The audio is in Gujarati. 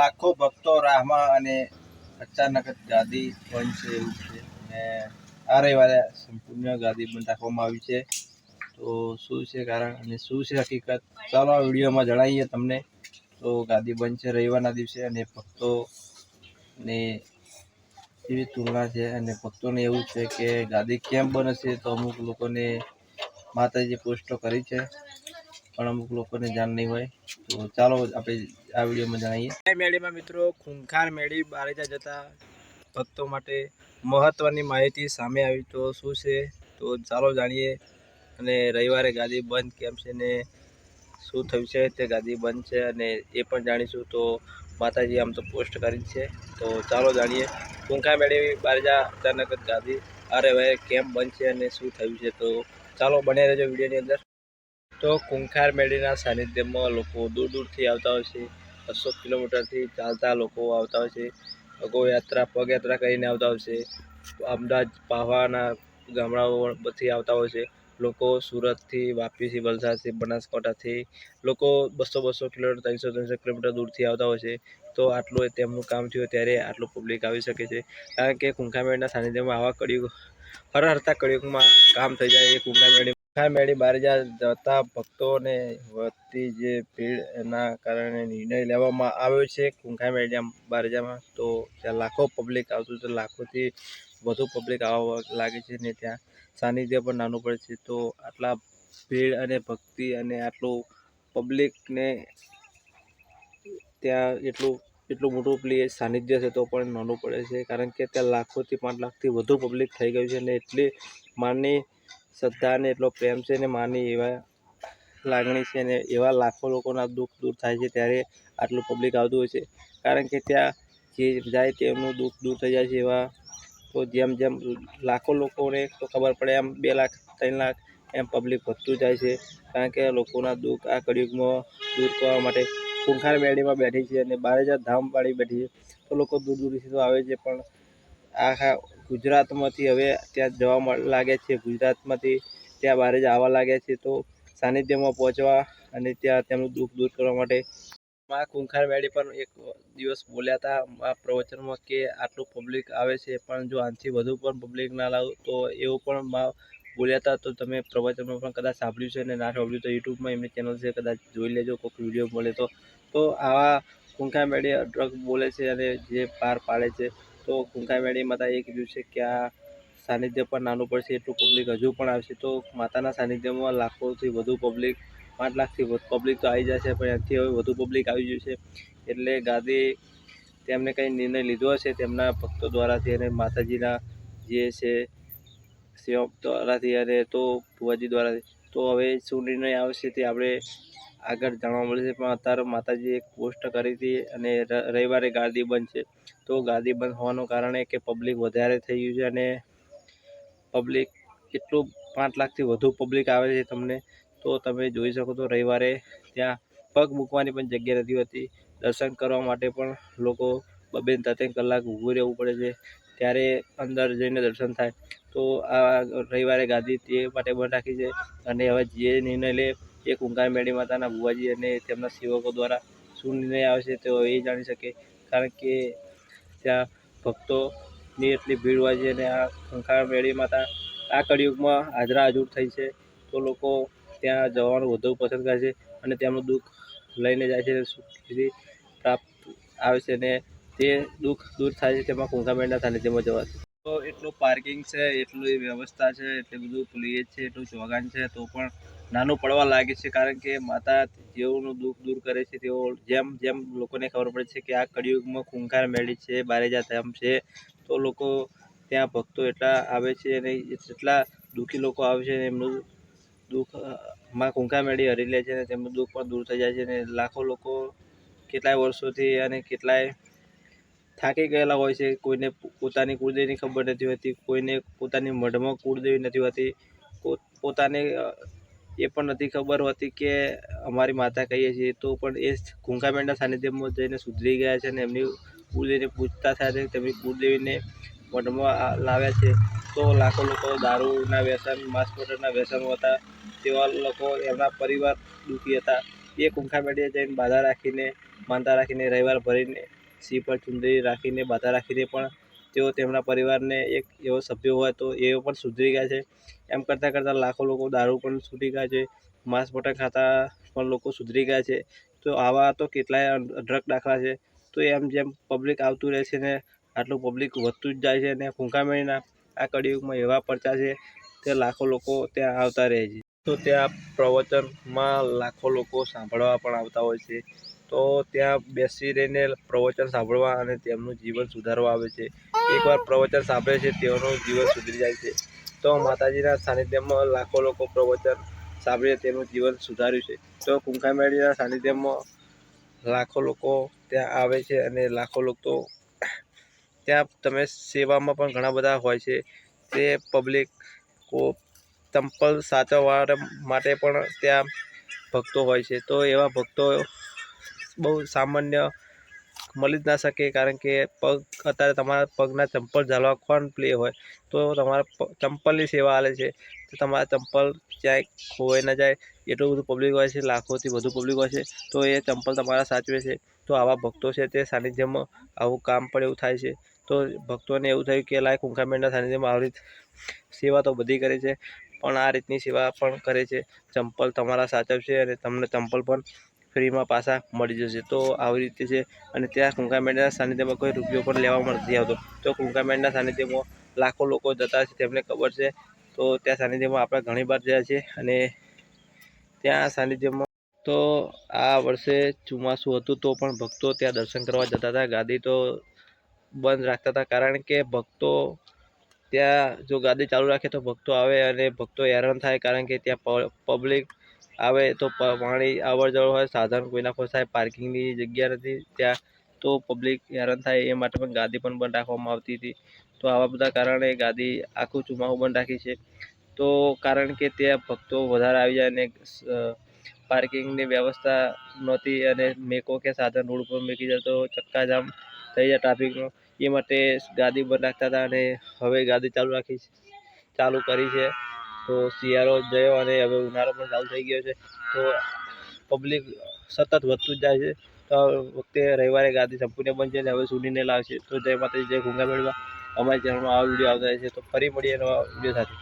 લાખો ભક્તો રાહમાં અને અચાનક જ ગાદી બંધ છે એવું છે અને આ રવિવારે સંપૂર્ણ ગાદી બંધ રાખવામાં આવી છે. તો શું છે કારણ અને શું છે હકીકત, ચાલો આ વિડીયોમાં જણાવીએ તમને. તો ગાદી બંધ છે રવિવારના દિવસે અને ભક્તોને એવી તુલના છે અને ભક્તોને એવું છે કે ગાદી કેમ બંધ હશે. તો અમુક લોકોને માતાજી પોસ્ટો કરી છે પણ અમુક લોકોને જાણ નહીં હોય. તો ચાલો આપણે આ વિડીયોમાં જણાવીએ. મેળીમાં મિત્રો ખૂંખાર મેળી બારેજા જતા ભક્તો માટે મહત્વની માહિતી સામે આવી. તો શું છે તો ચાલો જાણીએ. અને રવિવારે ગાદી બંધ કેમ છે ને શું થયું છે તે ગાદી બંધ છે અને એ પણ જાણીશું. તો માતાજી આમ તો પોસ્ટ કરી છે, તો ચાલો જાણીએ. ખૂંખાર મેળી બારેજા અચાનક જ ગાદી આ રવિવારે કેમ બંધ છે અને શું થયું છે. તો ચાલો બને રહેજો વિડીયોની અંદર. તો ખૂંખાર મેળીના સાનિધ્યમાં લોકો દૂર દૂરથી આવતા હોય છે. 200 કિલોમીટરથી ચાલતા લોકો આવતા હોય છે. યાત્રા પગયાત્રા કરીને આવતા હોય છે. અમદાવાદ પાવાના ગામડાઓથી આવતા હોય છે લોકો. સુરતથી, વાપીથી, વલસાડથી, બનાસકાંઠાથી લોકો 200 કિલોમીટર, 300 કિલોમીટર દૂરથી આવતા હોય છે. તો આટલું તેમનું કામ થયું ત્યારે આટલું પબ્લિક આવી શકે છે. કારણ કે ખૂંખાર મેળીના સાનિધ્યમાં આવા કળિયુગ હરતા કળિયુગમાં કામ થઈ જાય એ ખૂંખાર મેળી બારેજા જતા ભક્તોને વધતી જે ભીડ એના કારણે નિર્ણય લેવામાં આવ્યો છે ખૂંખાર મેળી બારેજામાં. તો ત્યાં લાખો પબ્લિક આવતું, તો લાખોથી વધુ પબ્લિક આવવા લાગે છે ને ત્યાં સાનિધ્ય પણ નાનું પડે છે. તો આટલા ભીડ અને ભક્તિ અને આટલું પબ્લિકને ત્યાં એટલું મોટું સાનિધ્ય છે તો પણ નાનું પડે છે. કારણ કે ત્યાં લાખોથી 5 લાખથી વધુ પબ્લિક થઈ ગયું છે અને એટલી માની શ્રદ્ધા અને એટલો પ્રેમ છે ને માની એવા લાગણી છે ને એવા લાખો લોકોના દુઃખ દૂર થાય છે ત્યારે આટલું પબ્લિક આવતું હોય છે. કારણ કે ત્યાં જે જાય તેમનું દુઃખ દૂર થઈ જાય છે. એવા તો જેમ જેમ લાખો લોકોને તો ખબર પડે એમ 2 લાખ 3 લાખ એમ પબ્લિક વધતું જાય છે. કારણ કે લોકોના દુઃખ આ કળિયુગમાં દૂર કરવા માટે ખૂંખાર મેળીમાં બેઠી છે અને બારેજા ધામવાળી બેઠી છે. તો લોકો દૂર દૂરથી તો આવે છે પણ આખા ગુજરાતમાંથી હવે ત્યાં જવા લાગ્યા છે. ગુજરાતમાંથી ત્યાં બારેજા આવવા લાગ્યા છે. તો સાનિધ્યમાં પહોંચવા અને ત્યાં તેમનું દુઃખ દૂર કરવા માટે ખૂંખાર મેળી પણ એક દિવસ બોલ્યા હતા આ પ્રવચનમાં કે આટલું પબ્લિક આવે છે પણ જો આનાથી વધુ પણ પબ્લિક ના લાવું તો એવું પણ બોલ્યા હતા. તો તમે પ્રવચનમાં પણ કદાચ સાંભળ્યું છે અને ના સાંભળ્યું તો યુટ્યુબમાં એમની ચેનલ છે, કદાચ જોઈ લેજો કોઈક વિડીયો મળે તો. તો આવા ખૂંખાર મેળી અઢળક બોલે છે અને જે પાર પાડે છે. તો ખૂંખાર મેળી માતા એ કીધું છે કે આ સાનિધ્ય પણ નાનું પડશે એટલું પબ્લિક હજુ પણ આવશે. તો માતાના સાનિધ્યમાં લાખોથી વધુ પબ્લિક, 5 લાખથી વધુ પબ્લિક તો આવી જાય છે પણ એનાથી હવે વધુ પબ્લિક આવી ગયું છે. એટલે ગાદી તેમને કંઈ નિર્ણય લીધો હશે તેમના ભક્તો દ્વારાથી અને માતાજીના જે છે સેવક દ્વારાથી અને તો ભુવાજી દ્વારાથી. તો હવે શું નિર્ણય આવશે તે આપણે આગળ જાણવા મળશે. પણ અત્યારે માતાજીએ એક પોસ્ટ કરી હતી અને રવિવારે ગાદી બંધ છે. તો ગાદી બંધ હોવાનું કારણે કે પબ્લિક વધારે થઈ ગયું છે અને પબ્લિક એટલું 5 લાખથી વધુ પબ્લિક આવે છે તમને. તો તમે જોઈ શકો તો રવિવારે ત્યાં પગ મૂકવાની પણ જગ્યા નથી હોતી. દર્શન કરવા માટે પણ લોકો 2-3 કલાક ઊભું રહેવું પડે છે ત્યારે અંદર જઈને દર્શન થાય. તો આ રવિવારે ગાદી તે માટે બંધ રાખી છે અને હવે જે નિર્ણય લે એ ખૂંખાર મેળી માતાના ભુવાજી અને તેમના સેવકો દ્વારા શું નિર્ણય આવશે તો એ જાણી શકે. કારણ કે ત્યાં ભક્તોની એટલી ભીડ હોય છે અને આ ખૂંખાર મેળી માતા આ કળિયુગમાં હાજરા હજુર થઈ છે. તો લોકો ત્યાં જવાનું વધુ પસંદ કરે છે અને તેમનું દુઃખ લઈને જાય છે. સુખથી પ્રાપ્ત આવે છે અને તે દુઃખ દૂર થાય છે તેમાં ખૂંખાર મેળીના સાનિધ્યમાં જવાથી. તો એટલું પાર્કિંગ છે, એટલી વ્યવસ્થા છે, એટલું બધું પ્લેસ છે, એટલું ચોગાન છે તો પણ નાનું પડવા લાગે છે. કારણ કે માતા જેઓનું દુઃખ દૂર કરે છે તેઓ જેમ જેમ લોકોને ખબર પડે છે કે આ કળિયુગમાં ખૂંખાર મેળી છે, બારેજા ધામ છે, તો લોકો ત્યાં ભક્તો એટલા આવે છે અને એટલા દુઃખી લોકો આવે છે એમનું દુઃખ માં ખૂંખાર મેળી હરી લે છે અને તેમનું દુઃખ પણ દૂર થઈ જાય છે. અને લાખો લોકો કેટલાય વર્ષોથી અને કેટલાય થાકી ગયેલા હોય છે. કોઈને પોતાની કુળદેવીની ખબર નથી હોતી, કોઈને પોતાની મઢમાં કુળદેવી નથી હોતી, પોતાને એ પણ નથી ખબર હોતી કે અમારી માતા કહીએ છીએ. તો પણ એ ખૂંખાર મેળીના સાનિધ્યમાં જઈને સુધરી ગયા છે અને એમની કુળદેવીને પૂજતા થયા છે. તેમની કુળદેવીને મઢમાં લાવ્યા છે. તો લાખો લોકો દારૂના વ્યસન, માંસ મટનના વ્યસન હતા તેવા લોકો, એમના પરિવાર દુઃખી હતા. એ ખૂંખાર મેળીએ જઈને બાધા રાખીને માનતા રાખીને રવિવાર ભરીને સિંહ પર ચુંદડી રાખીને બાધા રાખીને પણ તેઓ તેમના પરિવારને એક એવો સભ્ય હોય તો એઓ પણ સુધરી ગયા છે. એમ કરતાં કરતાં લાખો લોકો દારૂ પણ છૂટી ગયા છે, માંસ મટન ખાતા પણ લોકો સુધરી ગયા છે. તો આવા તો કેટલાય અઢળક દાખલા છે. તો એમ જેમ પબ્લિક આવતું રહે છે ને આટલું પબ્લિક વધતું જ જાય છે, અને કુંકામેળીના આ કળિયુગમાં એવા પરચા છે તે લાખો લોકો ત્યાં આવતા રહે છે. તો ત્યાં પ્રવચનમાં લાખો લોકો સાંભળવા પણ આવતા હોય છે. તો ત્યાં બેસી રહીને પ્રવચન સાંભળવા અને તેમનું જીવન સુધારવા આવે છે. એકવાર પ્રવચન સાંભળે છે તેઓનું જીવન સુધરી જાય છે. તો માતાજીના સાનિધ્યમાં લાખો લોકો પ્રવચન સાંભળીને તેમનું જીવન સુધાર્યું છે. તો કુંકામેળીના સાનિધ્યમાં લાખો લોકો ત્યાં આવે છે, અને લાખો લોકો ત્યાં તમે સેવામાં પણ ઘણા બધા હોય છે. તે પબ્લિક ચંપલ સાચવવા માટે પણ ત્યાં ભક્તો હોય છે. તો એવા ભક્તો બહુ સામાન્ય મળી જ ના શકે, કારણ કે પગ અત્યારે તમારા પગના ચંપલ ઝાલવા કોણ પ્લે હોય, તો તમારા ચંપલની સેવા આલે છે. તો તમારા ચંપલ ક્યાંય ખોવાઈ ના જાય એટલું બધું પબ્લિક હોય છે, લાખોથી વધુ પબ્લિક હોય છે. તો એ ચંપલ તમારા સાચવે છે. તો આવા ભક્તો છે તે સાનિધ્યમાં આવું કામ પણ એવું થાય છે. તો ભક્તોને એવું થયું કે લાય કુંકામેળના સાનિધ્યમાં આવી સેવા તો બધી કરે છે, પણ આ રીતની સેવા પણ કરે છે. ચંપલ તમારા સાચવશે અને તમને ચંપલ પણ ફ્રીમાં પાછા મળી જશે. તો આવી રીતે છે. અને ત્યાં કુંકામેળના સાનિધ્યમાં કોઈ રૂપિયો પણ લેવામાં નથી આવતો. તો કુંકામેળના સાનિધ્યમાં લાખો લોકો જતા છે, તેમને ખબર છે. તો ત્યાં સાનિધ્યમાં આપણે ઘણી વાર ગયા છે, અને ત્યાં સાનિધ્યમાં તો આ વર્ષે ચોમાસું હતું તો પણ ભક્તો ત્યાં દર્શન કરવા જતા હતા. ગાદી તો બંધ રાખતા હતા, કારણ કે ભક્તો ત્યાં જો ગાદી ચાલુ રાખે તો ભક્તો આવે અને ભક્તો હેરાન થાય, કારણ કે ત્યાં પબ્લિક આવે તો પાણી અવર જવર હોય, સાધન કોઈના ફસાય, પાર્કિંગની જગ્યા નથી ત્યાં, તો પબ્લિક હેરાન થાય એ માટે પણ ગાદી પણ બંધ રાખવામાં આવતી હતી. તો આવા બધા કારણે ગાદી આખું ચોમાસું બંધ રાખી છે. તો કારણ કે ત્યાં ભક્તો વધારે આવી જાય અને પાર્કિંગની વ્યવસ્થા નહોતી, અને મેકો કે સાધન રોડ ઉપર મૂકી જાય તો ચક્કાજામ થઈ જાય ટ્રાફિકનો, એ માટે ગાદી બંધ રાખતા હતા. અને હવે ગાદી ચાલુ કરી છે. તો શિયાળો ગયો અને હવે ઉનાળો પણ ચાલુ થઈ ગયો છે. તો પબ્લિક સતત વધતું જ જાય છે. તો આ વખતે રવિવારે ગાદી સંપૂર્ણ બંધ છે, અને હવે સુધીને લાવશે. તો જય માતાજી, જય કુંકામેળમાં. અમારી ચેનલમાં આવા વિડીયો આવતા રહે છે. તો ફરી મળીએ નવા વિડીયો સાથે.